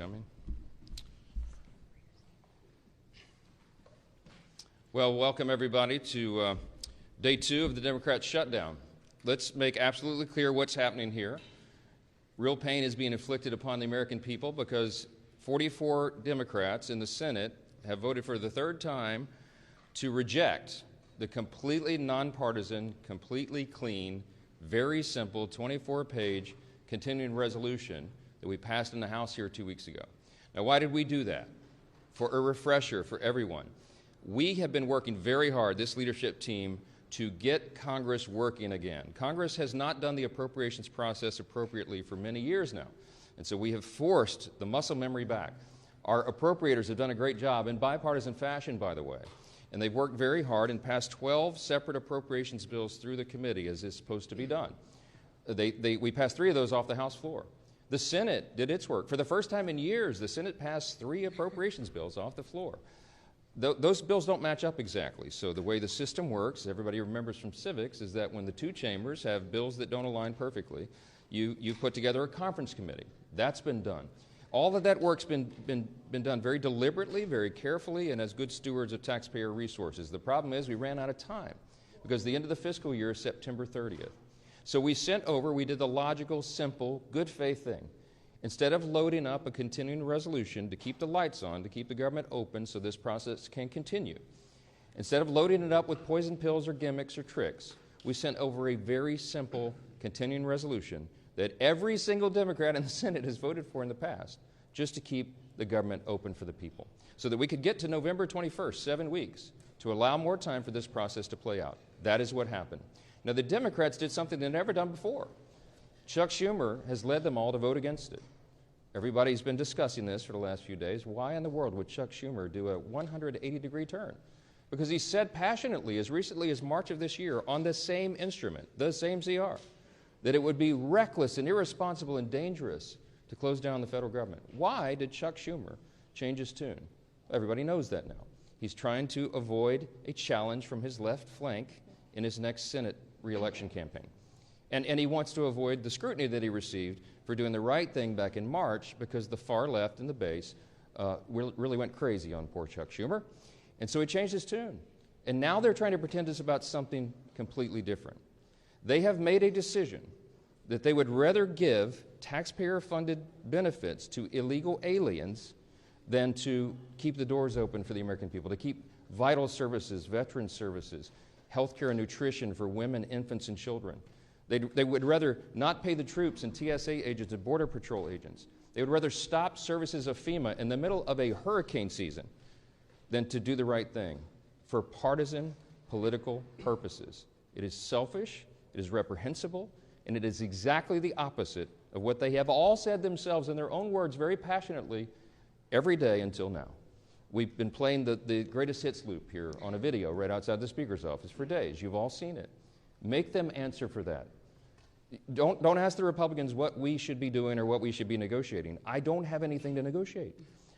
coming. Well, welcome everybody to day 2 of the Democrat shutdown. Let's make absolutely clear what's happening here. Real pain is being inflicted upon the American people because 44 Democrats in the Senate have voted for the third time to reject the completely nonpartisan, completely clean, very simple 24-page continuing resolution that we passed in the House here 2 weeks ago. Now, why did we do that? For a refresher for everyone. We have been working very hard, this leadership team, to get Congress working again. Congress has not done the appropriations process appropriately for many years now, and so we have forced the muscle memory back. Our appropriators have done a great job in bipartisan fashion, by the way, and they've worked very hard and passed 12 separate appropriations bills through the committee as is supposed to be done. We passed 3 of those off the House floor. The Senate did its work. For the first time in years, the Senate passed 3 appropriations bills off the floor. Those bills don't match up exactly. So the way the system works, everybody remembers from civics, is that when the 2 chambers have bills that don't align perfectly, you put together a conference committee. That's been done. All of that work's been done very deliberately, very carefully, and as good stewards of taxpayer resources. The problem is we ran out of time because the end of the fiscal year is September 30th. So we did the logical, simple, good faith thing. Instead of loading up a continuing resolution to keep the lights on, to keep the government open so this process can continue, instead of loading it up with poison pills or gimmicks or tricks, we sent over a very simple continuing resolution that every single Democrat in the Senate has voted for in the past, just to keep the government open for the people, so that we could get to November 21st, 7 weeks, to allow more time for this process to play out. That is what happened. Now, the Democrats did something they've never done before. Chuck Schumer has led them all to vote against it. Everybody's been discussing this for the last few days. Why in the world would Chuck Schumer do a 180-degree turn? Because he said passionately, as recently as March of this year, on the same instrument, the same CR, that it would be reckless and irresponsible and dangerous to close down the federal government. Why did Chuck Schumer change his tune? Everybody knows that now. He's trying to avoid a challenge from his left flank in his next Senate re-election campaign. And he wants to avoid the scrutiny that he received for doing the right thing back in March because the far left and the base really went crazy on poor Chuck Schumer. And so he changed his tune. And now they're trying to pretend it's about something completely different. They have made a decision that they would rather give taxpayer-funded benefits to illegal aliens than to keep the doors open for the American people, to keep vital services, veteran services, health care and nutrition for women, infants, and children. They would rather not pay the troops and TSA agents and Border Patrol agents. They would rather stop services of FEMA in the middle of a hurricane season than to do the right thing for partisan political purposes. It is selfish, it is reprehensible, and it is exactly the opposite of what they have all said themselves in their own words very passionately every day until now. We've been playing the greatest hits loop here on a video right outside the Speaker's office for days. You've all seen it. Make them answer for that. Don't ask the Republicans what we should be doing or what we should be negotiating. I don't have anything to negotiate.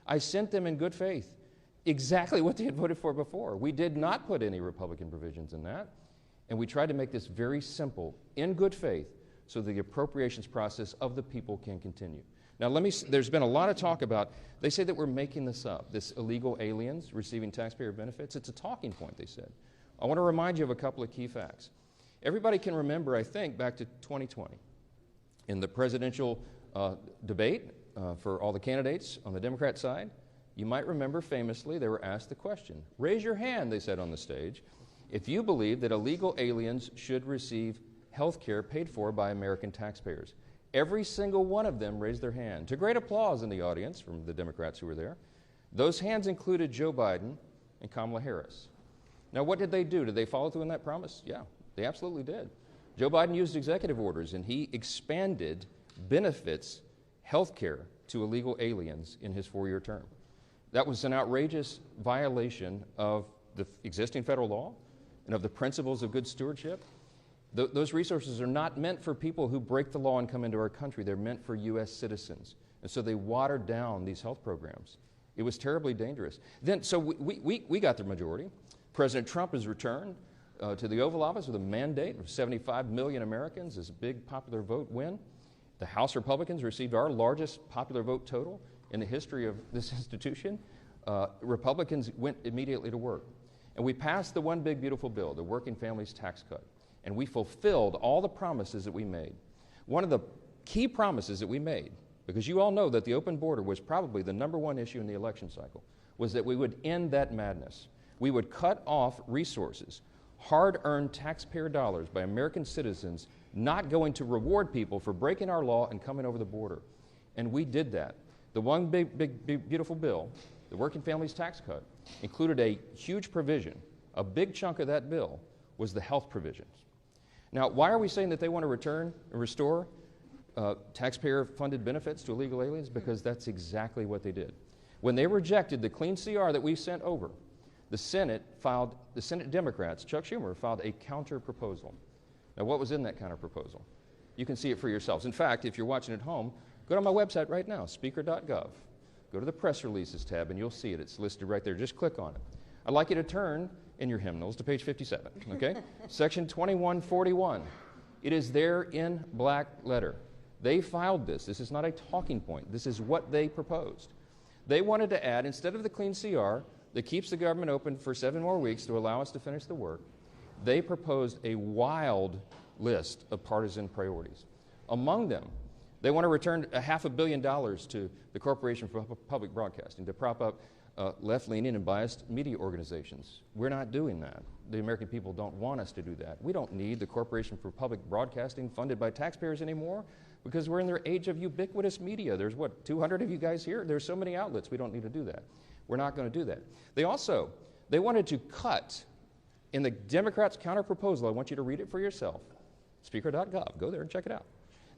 I sent them in good faith exactly what they had voted for before. We did not put any Republican provisions in that, and we tried to make this very simple, in good faith, so the appropriations process of the people can continue. Now, there's been a lot of talk about, they say that we're making this up, this illegal aliens receiving taxpayer benefits. It's a talking point, they said. I want to remind you of a couple of key facts. Everybody can remember, I think, back to 2020. In the presidential debate for all the candidates on the Democrat side, you might remember famously they were asked the question, raise your hand, they said on the stage, if you believe that illegal aliens should receive health care paid for by American taxpayers. Every single one of them raised their hand, to great applause in the audience from the Democrats who were there. Those hands included Joe Biden and Kamala Harris. Now, what did they do? Did they follow through on that promise? Yeah. They absolutely did. Joe Biden used executive orders, and he expanded benefits, health care, to illegal aliens in his 4-year term. That was an outrageous violation of the existing federal law and of the principles of good stewardship. Those resources are not meant for people who break the law and come into our country. They're meant for U.S. citizens. And so they watered down these health programs. It was terribly dangerous. So we got the majority. President Trump has returned to the Oval Office with a mandate of 75 million Americans as a big popular vote win. The House Republicans received our largest popular vote total in the history of this institution, Republicans went immediately to work. And we passed the one big beautiful bill, the Working Families Tax Cut. And we fulfilled all the promises that we made. One of the key promises that we made, because you all know that the open border was probably the #1 issue in the election cycle, was that we would end that madness. We would cut off resources, hard-earned taxpayer dollars by American citizens not going to reward people for breaking our law and coming over the border. And we did that. The one big beautiful bill, the Working Families Tax Cut, included a huge provision. A big chunk of that bill was the health provisions. Now, why are we saying that they want to return and restore taxpayer-funded benefits to illegal aliens? Because that's exactly what they did. When they rejected the clean CR that we sent over, the Senate Democrats, Chuck Schumer, filed a counter-proposal. Now, what was in that counter-proposal? You can see it for yourselves. In fact, if you're watching at home, go to my website right now, speaker.gov. Go to the press releases tab, and you'll see it. It's listed right there. Just click on it. I'd like you to turn in your hymnals to page 57, okay? Section 2141. It is there in black letter. They filed this. This is not a talking point. This is what they proposed. They wanted to add, instead of the clean CR that keeps the government open for 7 more weeks to allow us to finish the work, they proposed a wild list of partisan priorities. Among them, they want to return $500 million to the Corporation for Public Broadcasting to prop up left-leaning and biased media organizations. We're not doing that. The American people don't want us to do that. We don't need the Corporation for Public Broadcasting funded by taxpayers anymore because we're in their age of ubiquitous media. There's, 200 of you guys here? There's so many outlets. We don't need to do that. We're not going to do that. They wanted to cut, in the Democrats' counter-proposal, I want you to read it for yourself, speaker.gov. Go there and check it out.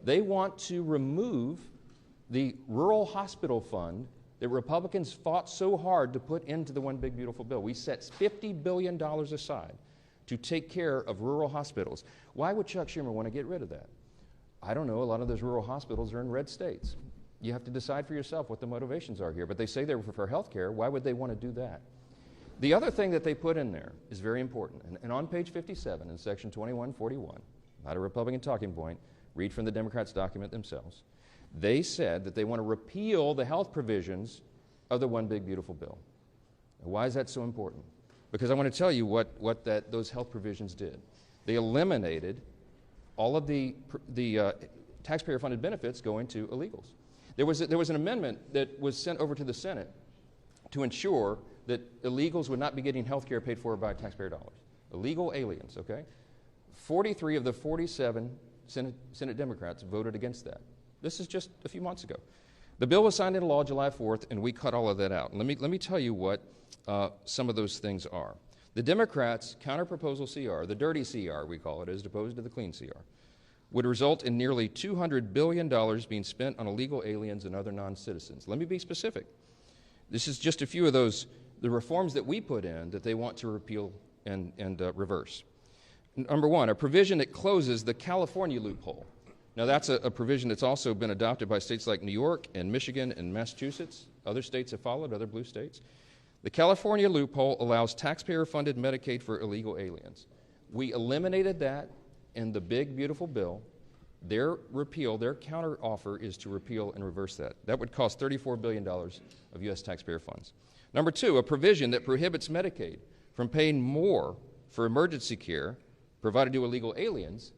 They want to remove the rural hospital fund that Republicans fought so hard to put into the one big beautiful bill. We set $50 billion aside to take care of rural hospitals. Why would Chuck Schumer want to get rid of that? I don't know. A lot of those rural hospitals are in red states. You have to decide for yourself what the motivations are here. But they say they're for health care. Why would they want to do that? The other thing that they put in there is very important. And on page 57 in section 2141, not a Republican talking point, read from the Democrats' document themselves. They said that they want to repeal the health provisions of the one big beautiful bill. Now, why is that so important? Because I want to tell you what those health provisions did. They eliminated all of the taxpayer-funded benefits going to illegals. There was an amendment that was sent over to the Senate to ensure that illegals would not be getting health care paid for by taxpayer dollars. Illegal aliens, okay? 43 of the 47 Senate Democrats voted against that. This is just a few months ago. The bill was signed into law July 4th, and we cut all of that out. Let me tell you what some of those things are. The Democrats' counter-proposal CR, the dirty CR we call it, as opposed to the clean CR, would result in nearly $200 billion being spent on illegal aliens and other non-citizens. Let me be specific. This is just a few of the reforms that we put in that they want to repeal and reverse. Number one, a provision that closes the California loophole. Now, that's a provision that's also been adopted by states like New York and Michigan and Massachusetts. Other states have followed, other blue states. The California loophole allows taxpayer-funded Medicaid for illegal aliens. We eliminated that in the big, beautiful bill. Their counter-offer is to repeal and reverse that. That would cost $34 billion of U.S. taxpayer funds. Number two, a provision that prohibits Medicaid from paying more for emergency care provided to illegal aliens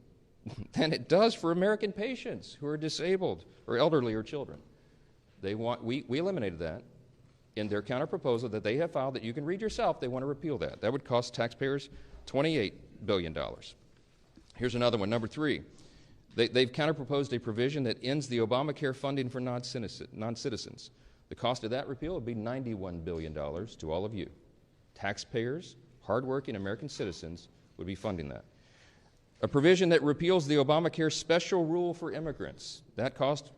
than it does for American patients who are disabled or elderly or children. We eliminated that in their counter-proposal that they have filed that you can read yourself. They want to repeal that. That would cost taxpayers $28 billion. Here's another one, number three. They've counter-proposed a provision that ends the Obamacare funding for non-citizens. The cost of that repeal would be $91 billion to all of you. Taxpayers, hardworking American citizens, would be funding that. A provision that repeals the Obamacare special rule for immigrants. That cost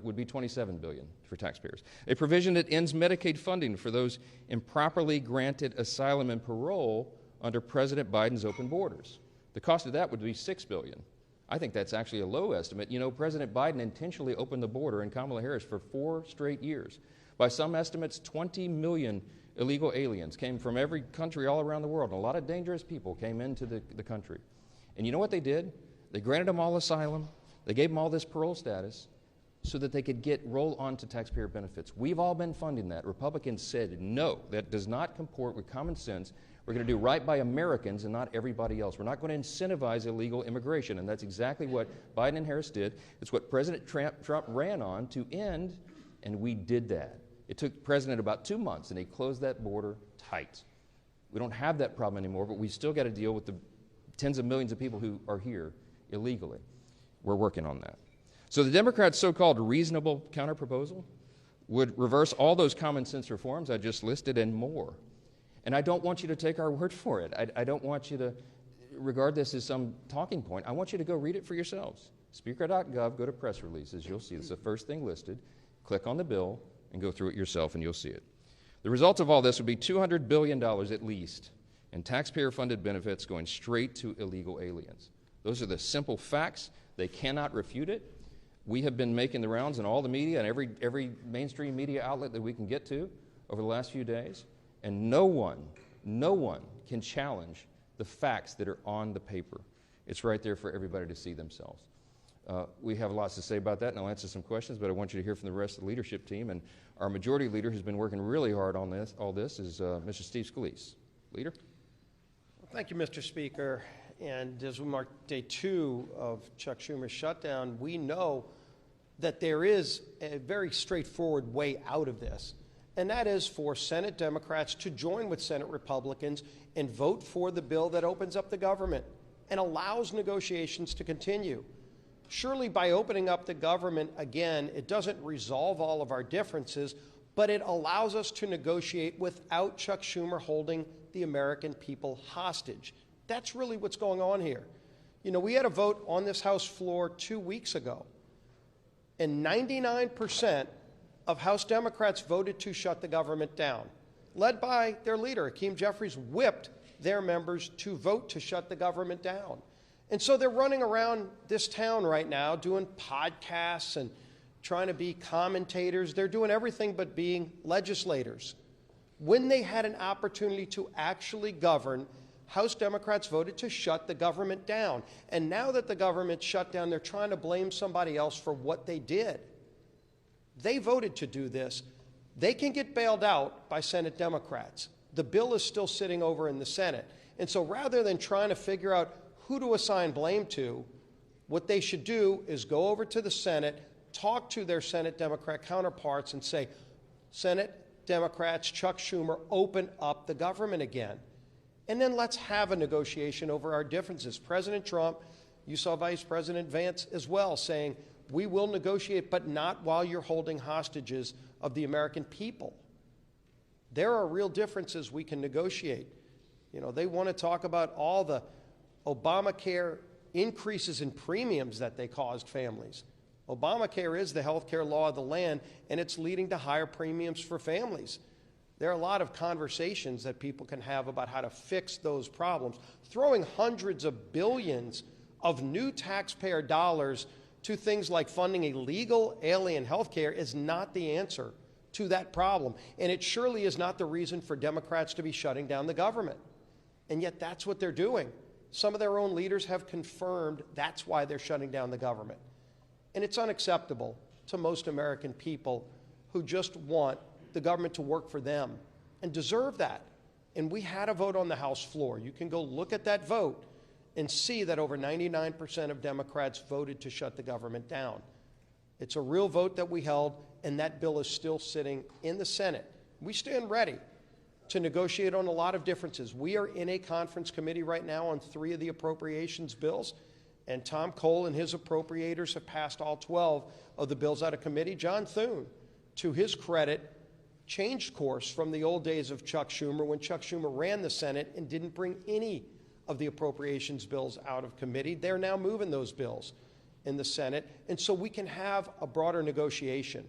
would be $27 billion for taxpayers. A provision that ends Medicaid funding for those improperly granted asylum and parole under President Biden's open borders. The cost of that would be $6 billion. I think that's actually a low estimate. You know, President Biden intentionally opened the border and Kamala Harris for 4 straight years. By some estimates, 20 million illegal aliens came from every country all around the world, and a lot of dangerous people came into the country. And you know what they did? They granted them all asylum. They gave them all this parole status. so that they could roll on to taxpayer benefits. We've all been funding that. Republicans said, no, that does not comport with common sense. We're going to do right by Americans and not everybody else. We're not going to incentivize illegal immigration, and that's exactly what Biden and Harris did. It's what President Trump ran on to end, and we did that. It took the president about 2 months, and he closed that border tight. We don't have that problem anymore, but we still got to deal with the tens of millions of people who are here illegally. We're working on that. So the Democrats' so-called reasonable counterproposal would reverse all those common sense reforms I just listed and more. And I don't want you to take our word for it. I don't want you to regard this as some talking point. I want you to go read it for yourselves. Speaker.gov, go to press releases. You'll see it's the first thing listed. Click on the bill and go through it yourself, and you'll see it. The result of all this would be $200 billion at least in taxpayer-funded benefits going straight to illegal aliens. Those are the simple facts. They cannot refute it. We have been making the rounds in all the media and every mainstream media outlet that we can get to over the last few days, and no one can challenge the facts that are on the paper. It's right there for everybody to see themselves. We have lots to say about that, and I'll answer some questions, but I want you to hear from the rest of the leadership team. And our majority leader, who's been working really hard on all this, is Mr. Steve Scalise. Leader? Well, thank you, Mr. Speaker. And as we mark day 2 of Chuck Schumer's shutdown, we know that there is a very straightforward way out of this, and that is for Senate Democrats to join with Senate Republicans and vote for the bill that opens up the government and allows negotiations to continue. Surely by opening up the government again, it doesn't resolve all of our differences, but it allows us to negotiate without Chuck Schumer holding the American people hostage. That's really what's going on here. You know, we had a vote on this House floor 2 weeks ago, and 99% of House Democrats voted to shut the government down. Led by their leader, Hakeem Jeffries, whipped their members to vote to shut the government down. And so they're running around this town right now doing podcasts and trying to be commentators. They're doing everything but being legislators. When they had an opportunity to actually govern, House Democrats voted to shut the government down. And now that the government shut down, they're trying to blame somebody else for what they did. They voted to do this. They can get bailed out by Senate Democrats. The bill is still sitting over in the Senate. And so rather than trying to figure out who to assign blame to, what they should do is go over to the Senate, talk to their Senate Democrat counterparts and say, Senate Democrats, Chuck Schumer, open up the government again. And then let's have a negotiation over our differences. President Trump, you saw Vice President Vance as well saying, we will negotiate, but not while you're holding hostages of the American people. There are real differences we can negotiate. You know, they want to talk about all the Obamacare increases in premiums that they caused families. Obamacare is the health care law of the land, and it's leading to higher premiums for families. There are a lot of conversations that people can have about how to fix those problems. Throwing hundreds of billions of new taxpayer dollars to things like funding illegal alien health care is not the answer to that problem. And it surely is not the reason for Democrats to be shutting down the government. And yet that's what they're doing. Some of their own leaders have confirmed that's why they're shutting down the government. And it's unacceptable to most American people who just want the government to work for them and deserve that. And we had a vote on the House floor. You can go look at that vote and see that over 99% of Democrats voted to shut the government down. It's a real vote that we held, and that bill is still sitting in the Senate. We stand ready to negotiate on a lot of differences. We are in a conference committee right now on 3 of the appropriations bills, and Tom Cole and his appropriators have passed all 12 of the bills out of committee. John Thune, to his credit, changed course from the old days of Chuck Schumer when Chuck Schumer ran the Senate and didn't bring any of the appropriations bills out of committee. They're now moving those bills in the Senate, and so we can have a broader negotiation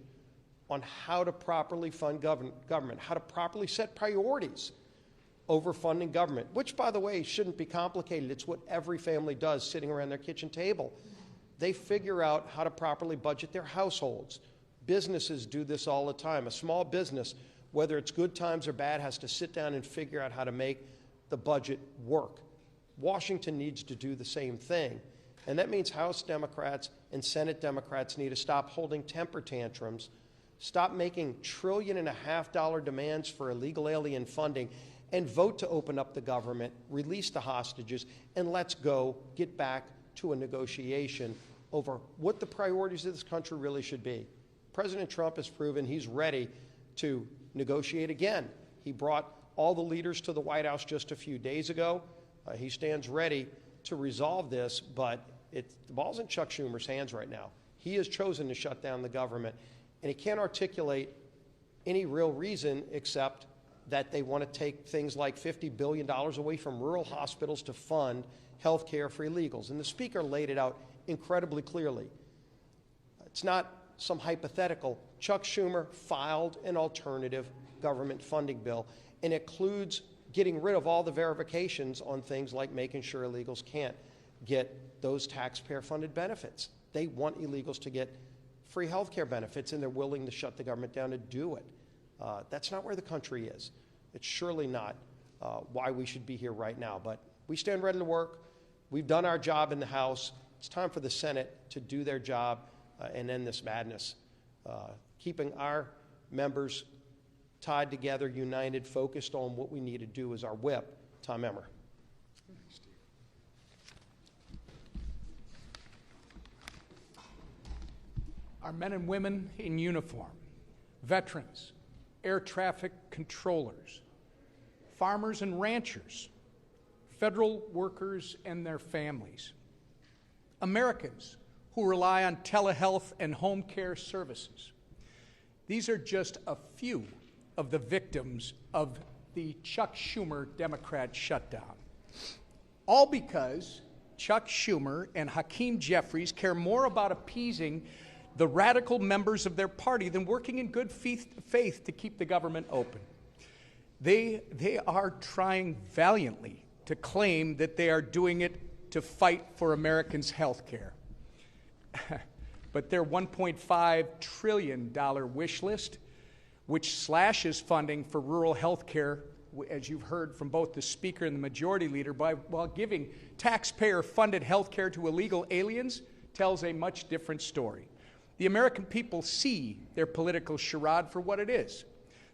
on how to properly fund government, how to properly set priorities over funding government, which, by the way, shouldn't be complicated. It's what every family does sitting around their kitchen table. They figure out how to properly budget their households. Businesses do this all the time. A small business, whether it's good times or bad, has to sit down and figure out how to make the budget work. Washington needs to do the same thing. And that means House Democrats and Senate Democrats need to stop holding temper tantrums, stop making $1.5 trillion demands for illegal alien funding, and vote to open up the government, release the hostages, and let's go get back to a negotiation over what the priorities of this country really should be. President Trump has proven he's ready to negotiate again. He brought all the leaders to the White House just a few days ago. He stands ready to resolve this, but the ball's in Chuck Schumer's hands right now. He has chosen to shut down the government, and he can't articulate any real reason except that they want to take things like $50 billion away from rural hospitals to fund health care for illegals. And the Speaker laid it out incredibly clearly. It's not some hypothetical. Chuck Schumer filed an alternative government funding bill, and it includes getting rid of all the verifications on things like making sure illegals can't get those taxpayer-funded benefits. They want illegals to get free health care benefits, and they're willing to shut the government down to do it. That's not where the country is. It's surely not why we should be here right now. But we stand ready to work. We've done our job in the House. It's time for the Senate to do their job and end this madness. Keeping our members tied together, united, focused on what we need to do is our whip. Tom Emmer. Our men and women in uniform, veterans, air traffic controllers, farmers and ranchers, federal workers and their families, Americans who rely on telehealth and home care services. These are just a few of the victims of the Chuck Schumer Democrat shutdown. All because Chuck Schumer and Hakeem Jeffries care more about appeasing the radical members of their party than working in good faith to keep the government open. They are trying valiantly to claim that they are doing it to fight for Americans' health care. But their $1.5 trillion wish list, which slashes funding for rural health care, as you've heard from both the Speaker and the Majority Leader, while giving taxpayer-funded health care to illegal aliens, tells a much different story. The American people see their political charade for what it is.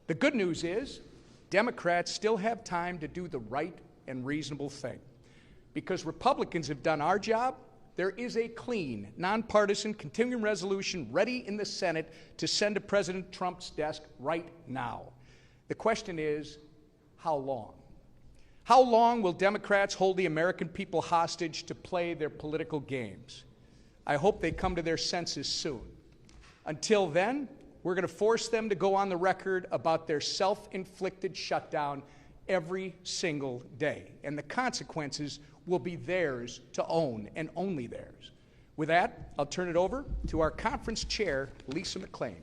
The good news is Democrats still have time to do the right and reasonable thing. Because Republicans have done our job, there is a clean, nonpartisan, continuing resolution ready in the Senate to send to President Trump's desk right now. The question is, how long? How long will Democrats hold the American people hostage to play their political games? I hope they come to their senses soon. Until then, we're going to force them to go on the record about their self-inflicted shutdown every single day. And the consequences will be theirs to own, and only theirs. With that, I'll turn it over to our conference chair, Lisa McClain.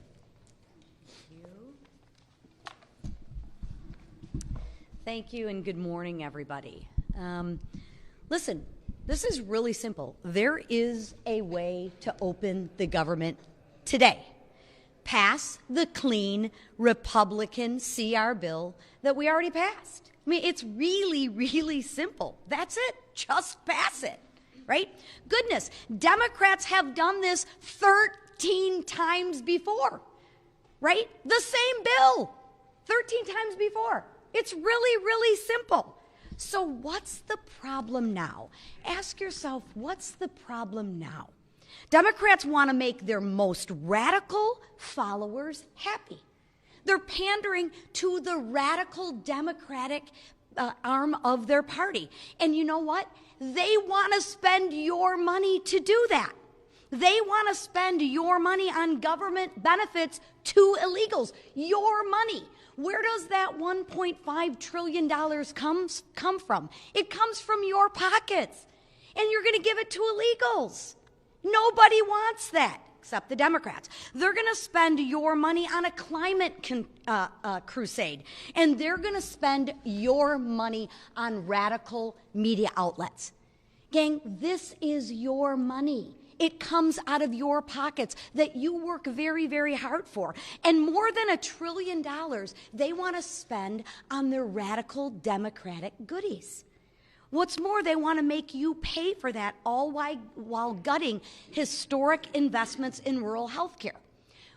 Thank you, and good morning, everybody. Listen, this is really simple. There is a way to open the government today. Pass the clean Republican CR bill that we already passed. I mean, it's really, really simple. That's it. Just pass it, right? Goodness, Democrats have done this 13 times before, right? The same bill, 13 times before. It's really, really simple. So what's the problem now? Ask yourself, what's the problem now? Democrats want to make their most radical followers happy. They're pandering to the radical Democratic arm of their party. And you know what? They want to spend your money to do that. They want to spend your money on government benefits to illegals. Your money. Where does that $1.5 trillion come from? It comes from your pockets. And you're going to give it to illegals. Nobody wants that, except the Democrats. They're going to spend your money on a climate crusade. And they're going to spend your money on radical media outlets. Gang, this is your money. It comes out of your pockets that you work very, very hard for. And more than $1 trillion they want to spend on their radical Democratic goodies. What's more, they want to make you pay for that, all while gutting historic investments in rural health care,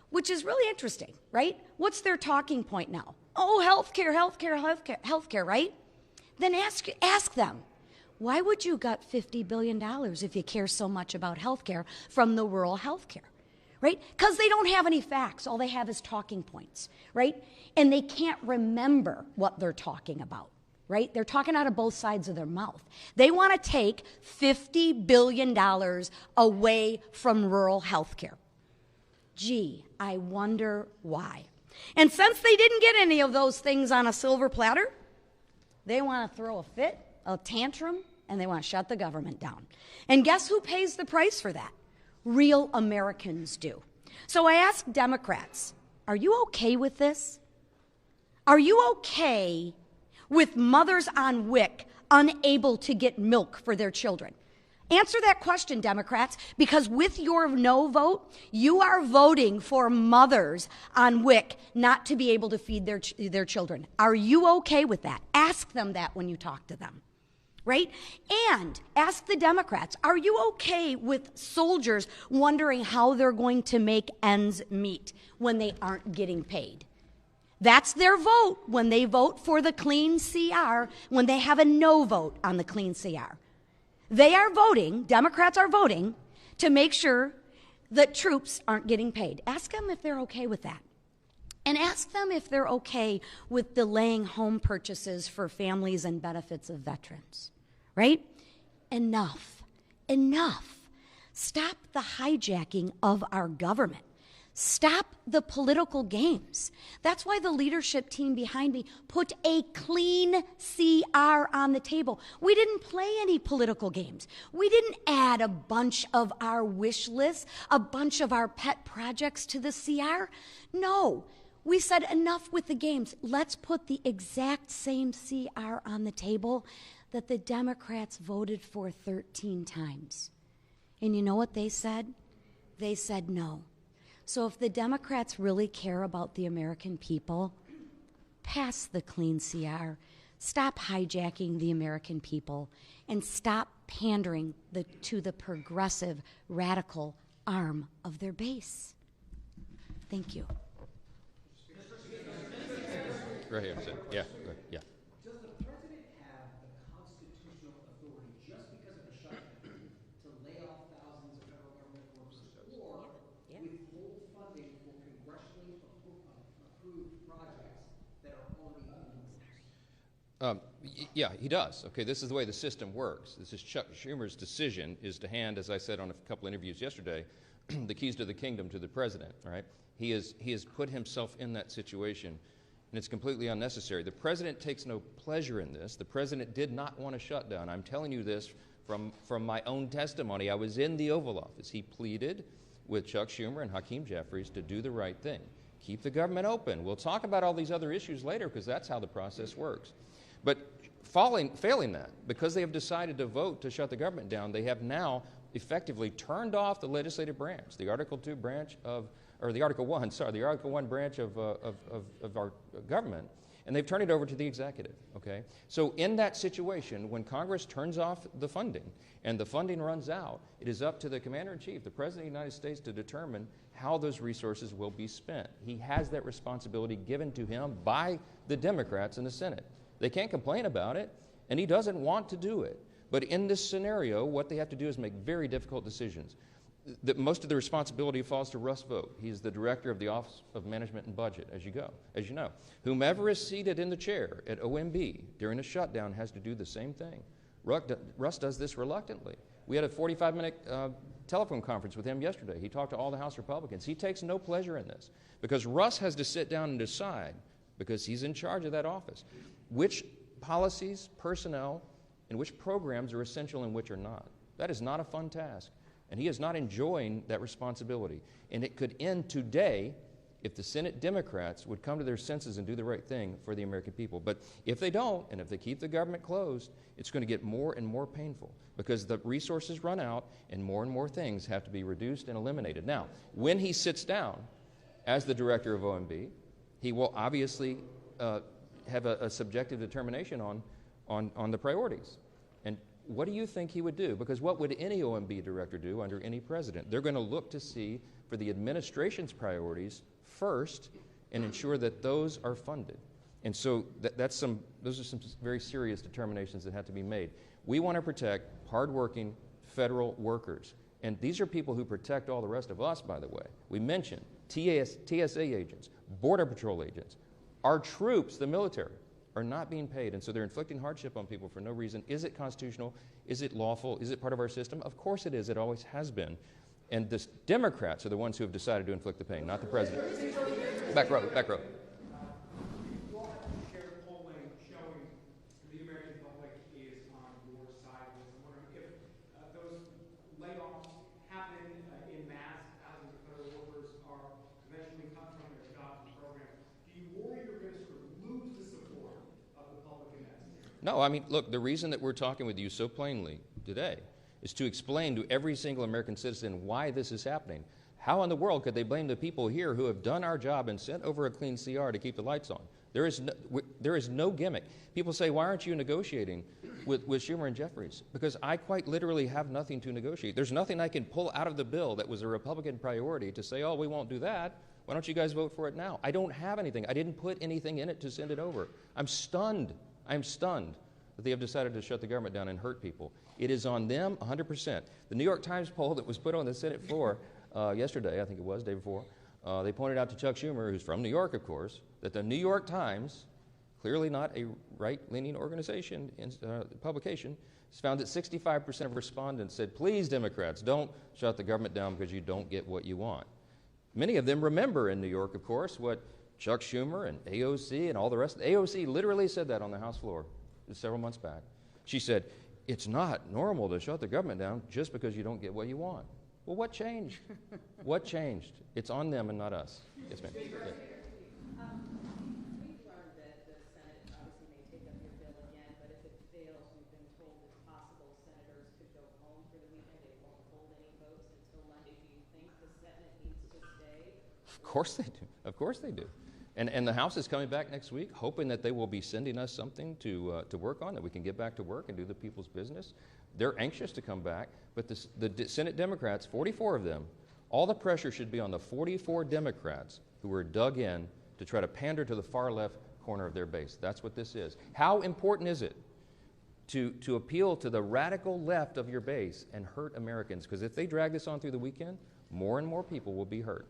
which is really interesting, right? What's their talking point now? Oh, healthcare, right? Then ask them, why would you gut $50 billion if you care so much about healthcare from the rural healthcare, right? Because they don't have any facts. All they have is talking points, right? And they can't remember what they're talking about, right? They're talking out of both sides of their mouth. They want to take $50 billion away from rural healthcare. Gee, I wonder why. And since they didn't get any of those things on a silver platter, they want to throw a fit, a tantrum, and they want to shut the government down. And guess who pays the price for that? Real Americans do. So I ask Democrats, are you okay with this? Are you okay with mothers on WIC unable to get milk for their children? Answer that question, Democrats, because with your no vote, you are voting for mothers on WIC not to be able to feed their children. Are you okay with that? Ask them that when you talk to them, right? And ask the Democrats, are you okay with soldiers wondering how they're going to make ends meet when they aren't getting paid? That's their vote when they vote for the clean CR, when they have a no vote on the clean CR. They are voting, Democrats are voting, to make sure that troops aren't getting paid. Ask them if they're okay with that. And ask them if they're okay with delaying home purchases for families and benefits of veterans, right? Enough. Stop the hijacking of our government. Stop the political games. That's why the leadership team behind me put a clean CR on the table. We didn't play any political games. We didn't add a bunch of our wish lists, a bunch of our pet projects to the CR. No, we said enough with the games. Let's put the exact same CR on the table that the Democrats voted for 13 times. And you know what they said? They said no. So if the Democrats really care about the American people, pass the clean CR, stop hijacking the American people, and stop pandering to the progressive, radical arm of their base. Thank you. Right here. Yeah. Does the president have the constitutional authority, just because of a shutdown, to lay off thousands of federal government workers, or withhold funding for congressionally approved projects that are already in the works? Yeah, he does. Okay, this is the way the system works. This is Chuck Schumer's decision is to hand, as I said on a couple interviews yesterday, the keys to the kingdom to the president. All right, he has put himself in that situation. And it's completely unnecessary. The president takes no pleasure in this. The president did not want a shutdown. I'm telling you this from my own testimony. I was in the Oval Office. He pleaded with Chuck Schumer and Hakeem Jeffries to do the right thing. Keep the government open. We'll talk about all these other issues later because that's how the process works. But failing that, because they have decided to vote to shut the government down, they have now effectively turned off the legislative branch, the Article 1 branch of our government, and they've turned it over to the executive, okay? So in that situation, when Congress turns off the funding and the funding runs out, it is up to the Commander-in-Chief, the President of the United States, to determine how those resources will be spent. He has that responsibility given to him by the Democrats in the Senate. They can't complain about it, and he doesn't want to do it. But in this scenario, what they have to do is make very difficult decisions. Most of the responsibility falls to Russ Vought. He's the director of the Office of Management and Budget, as you know. Whomever is seated in the chair at OMB during a shutdown has to do the same thing. Russ does this reluctantly. We had a 45-minute telephone conference with him yesterday. He talked to all the House Republicans. He takes no pleasure in this because Russ has to sit down and decide, because he's in charge of that office, which policies, personnel, and which programs are essential and which are not. That is not a fun task. And he is not enjoying that responsibility. And it could end today if the Senate Democrats would come to their senses and do the right thing for the American people. But if they don't, and if they keep the government closed, it's going to get more and more painful because the resources run out and more things have to be reduced and eliminated. Now, when he sits down as the director of OMB, he will obviously have a subjective determination on the priorities. what do you think he would do? Because what would any OMB director do under any president? They're going to look to see for the administration's priorities first and ensure that those are funded. And so those are some very serious determinations that have to be made. We want to protect hardworking federal workers. And these are people who protect all the rest of us, by the way. We mentioned TSA agents, Border Patrol agents. Our troops, the military, are not being paid, and so they're inflicting hardship on people for no reason. Is it constitutional? Is it lawful? Is it part of our system? Of course it is. It always has been. And the Democrats are the ones who have decided to inflict the pain, not the president. Back row, back row. You all have shared polling showing the American public is on your side. I'm wondering if those layoffs happen in mass, thousands of federal workers are eventually cut from their jobs and programs. Do you worry you're going to sort of lose the support of the public in that scenario? No, I mean, look, the reason that we're talking with you so plainly today is to explain to every single American citizen why this is happening. How in the world could they blame the people here who have done our job and sent over a clean CR to keep the lights on? There is no gimmick. People say, why aren't you negotiating with Schumer and Jeffries? Because I quite literally have nothing to negotiate. There's nothing I can pull out of the bill that was a Republican priority to say, oh, we won't do that. Why don't you guys vote for it now? I don't have anything. I didn't put anything in it to send it over. I'm stunned. I'm stunned that they have decided to shut the government down and hurt people. It is on them 100%. The New York Times poll that was put on the Senate floor yesterday, I think it was, day before, they pointed out to Chuck Schumer, who's from New York, of course, that the New York Times, clearly not a right-leaning organization, publication, has found that 65% of respondents said, please, Democrats, don't shut the government down because you don't get what you want. Many of them remember in New York, of course, what Chuck Schumer and AOC and all the rest. AOC literally said that on the House floor several months back. She said, it's not normal to shut the government down just because you don't get what you want. Well, what changed? What changed? It's on them and not us. Yes, ma'am. Yeah. We've learned that the Senate obviously may take up your bill again, but if it fails, we've been told it's possible senators could go home for the weekend. They won't hold any votes until Monday. Do you think the Senate needs to stay? Of course they do. Of course they do. And the House is coming back next week, hoping that they will be sending us something to work on, that we can get back to work and do the people's business. They're anxious to come back, but the Senate Democrats, 44 of them, all the pressure should be on the 44 Democrats who are dug in to try to pander to the far left corner of their base. That's what this is. How important is it to appeal to the radical left of your base and hurt Americans? Because if they drag this on through the weekend, more and more people will be hurt.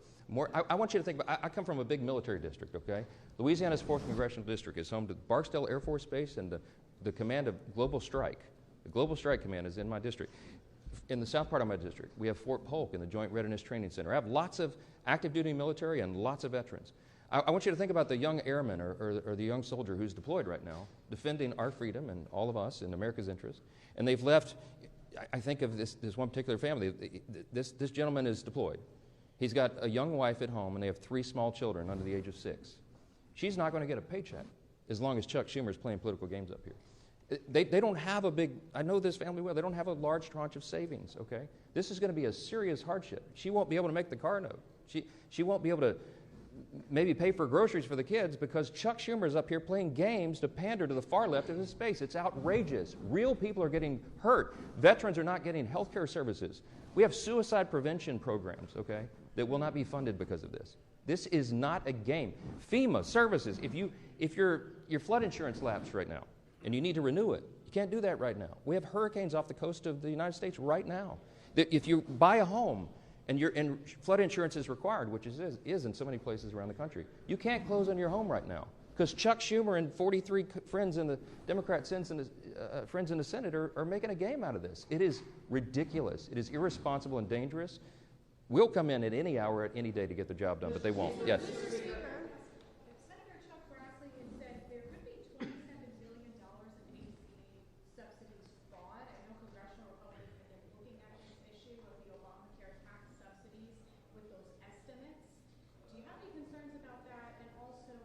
I want you to think about, I come from a big military district, okay? Louisiana's 4th Congressional District is home to Barksdale Air Force Base and the command of Global Strike. The Global Strike Command is in my district. In the south part of my district, we have Fort Polk and the Joint Readiness Training Center. I have lots of active duty military and lots of veterans. I want you to think about the young airman or the young soldier who's deployed right now, defending our freedom and all of us in America's interest. And they've left, I think of this one particular family. This gentleman is deployed. He's got a young wife at home, and they have 3 small children under the age of 6. She's not going to get a paycheck as long as Chuck Schumer's playing political games up here. They don't have a big, I know this family well, they don't have a large tranche of savings, okay? This is going to be a serious hardship. She won't be able to make the car note. She won't be able to maybe pay for groceries for the kids because Chuck Schumer's up here playing games to pander to the far left of his space. It's outrageous. Real people are getting hurt. Veterans are not getting health care services. We have suicide prevention programs, okay, that will not be funded because of this. This is not a game. FEMA services, if your flood insurance lapsed right now and you need to renew it, you can't do that right now. We have hurricanes off the coast of the United States right now. If you buy a home and flood insurance is required, which is in so many places around the country, you can't close on your home right now because Chuck Schumer and 43 friends in the Democrat friends in the Senate are making a game out of this. It is ridiculous. It is irresponsible and dangerous. We'll come in at any hour, at any day to get the job done, but they won't. Yes. Senator Chuck Grassley has said there could be $27 billion in AC subsidies fraud. I know congressional Republicans have been looking at this issue of the Obamacare tax subsidies with those estimates. Do you have any concerns about that? And also,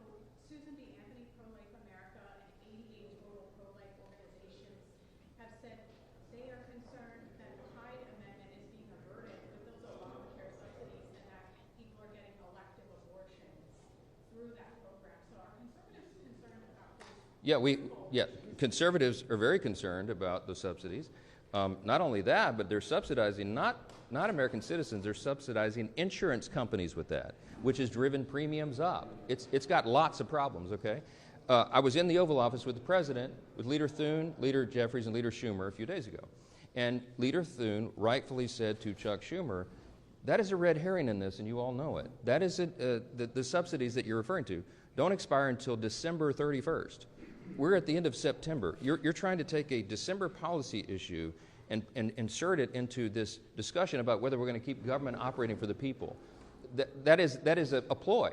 Susan B. Anthony, Pro-Life America, and 88 total pro-life organizations have said they are concerned that the Hyde Amendment is being averted with those Obamacare subsidies and that people are getting elective abortions through that program. So are conservatives concerned about this? conservatives are very concerned about the subsidies. Not only that, but they're subsidizing not American citizens, they're subsidizing insurance companies with that, which has driven premiums up. It's got lots of problems, okay? I was in the Oval Office with the President, with Leader Thune, Leader Jeffries, and Leader Schumer a few days ago. And Leader Thune rightfully said to Chuck Schumer, that is a red herring in this, and you all know it. That is the subsidies that you're referring to don't expire until December 31st. We're at the end of September. You're trying to take a December policy issue and insert it into this discussion about whether we're going to keep government operating for the people. That is a ploy.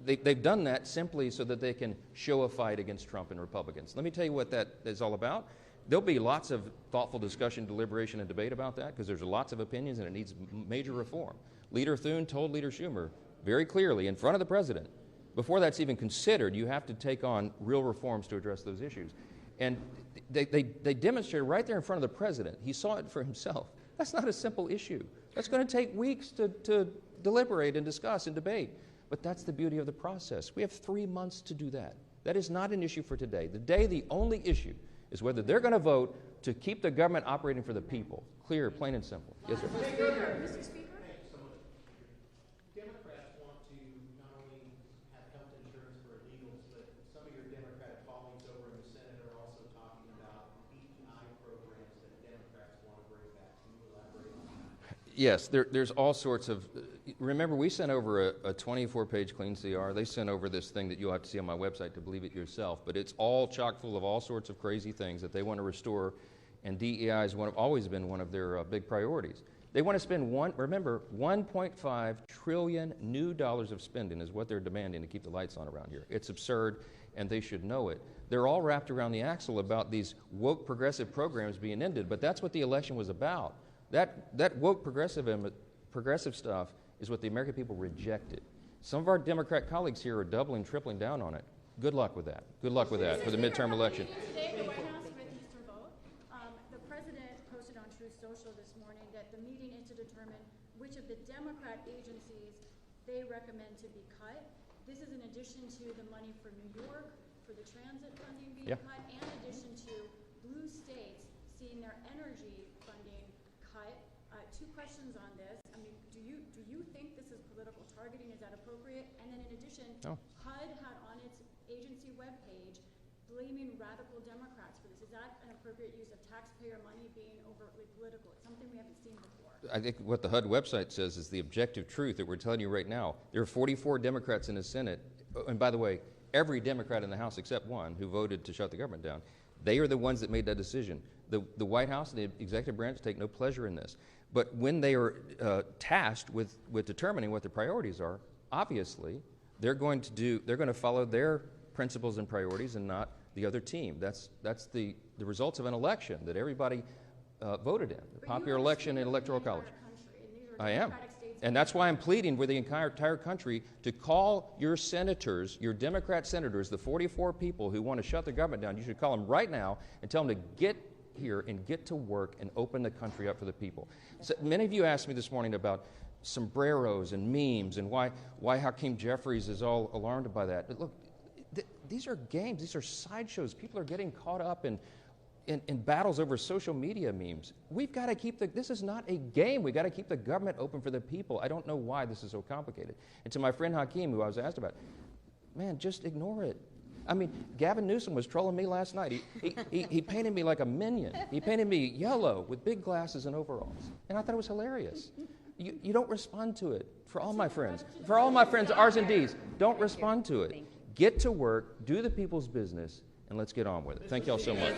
They've done that simply so that they can show a fight against Trump and Republicans. Let me tell you what that is all about. There'll be lots of thoughtful discussion, deliberation, and debate about that because there's lots of opinions and it needs major reform. Leader Thune told Leader Schumer very clearly in front of the President, before that's even considered, you have to take on real reforms to address those issues. And they demonstrated right there in front of the President. He saw it for himself. That's not a simple issue. That's going to take weeks to deliberate and discuss and debate. But that's the beauty of the process. We have 3 months to do that. That is not an issue for today. Today, the only issue is whether they're going to vote to keep the government operating for the people. Clear, plain and simple. Yes, sir. Mr. Speaker. Mr. Speaker. Democrats want to not only have health insurance for illegals, but some of your Democratic colleagues over in the Senate are also talking about DEI programs that Democrats want to bring back. Can you elaborate on that? Yes, there's all sorts of. Remember, we sent over a 24-page clean CR. They sent over this thing that you'll have to see on my website to believe it yourself. But it's all chock full of all sorts of crazy things that they want to restore, and DEI has always been one of their big priorities. They want to spend $1.5 trillion new dollars of spending is what they're demanding to keep the lights on around here. It's absurd, and they should know it. They're all wrapped around the axle about these woke progressive programs being ended, but that's what the election was about. That woke progressive stuff is what the American people rejected. Some of our Democrat colleagues here are doubling, tripling down on it. Good luck with that. Good luck with that for the midterm election. Today, the White House with Mr. Vogt, the president posted on Truth Social this morning that the meeting is to determine which of the Democrat agencies they recommend to be cut. This is in addition to the money for New York, for the transit funding being cut, and in addition to blue states seeing their energy funding cut. Two questions on this. I mean, do you think this is political targeting? Is that appropriate? And then in addition, HUD had on its agency webpage blaming radical Democrats for this. Is that an appropriate use of taxpayer money being overtly political? It's something we haven't seen before. I think what the HUD website says is the objective truth that we're telling you right now. There are 44 Democrats in the Senate, and by the way, every Democrat in the House except one who voted to shut the government down. They are the ones that made that decision. The White House and the executive branch take no pleasure in this. But when they are tasked with determining what their priorities are, obviously they're going to follow their principles and priorities and not the other team. That's the results of an election that everybody voted in, the popular election and electoral college. I am. And that's why I'm pleading with the entire country to call your senators, your Democrat senators, the 44 people who want to shut the government down. You should call them right now and tell them to get here and get to work and open the country up for the people. So many of you asked me this morning about sombreros and memes and why Hakeem Jeffries is all alarmed by that. But look, these are games. These are sideshows. People are getting caught up in battles over social media memes. We've got to keep this is not a game. We've got to keep the government open for the people. I don't know why this is so complicated. And to my friend Hakeem, who I was asked about, man, just ignore it. I mean, Gavin Newsom was trolling me last night. He painted me like a minion. He painted me yellow with big glasses and overalls. And I thought it was hilarious. You don't respond to it. For all my friends, R's and D's, don't respond to it. Get to work, do the people's business, and let's get on with it. Thank you all so much.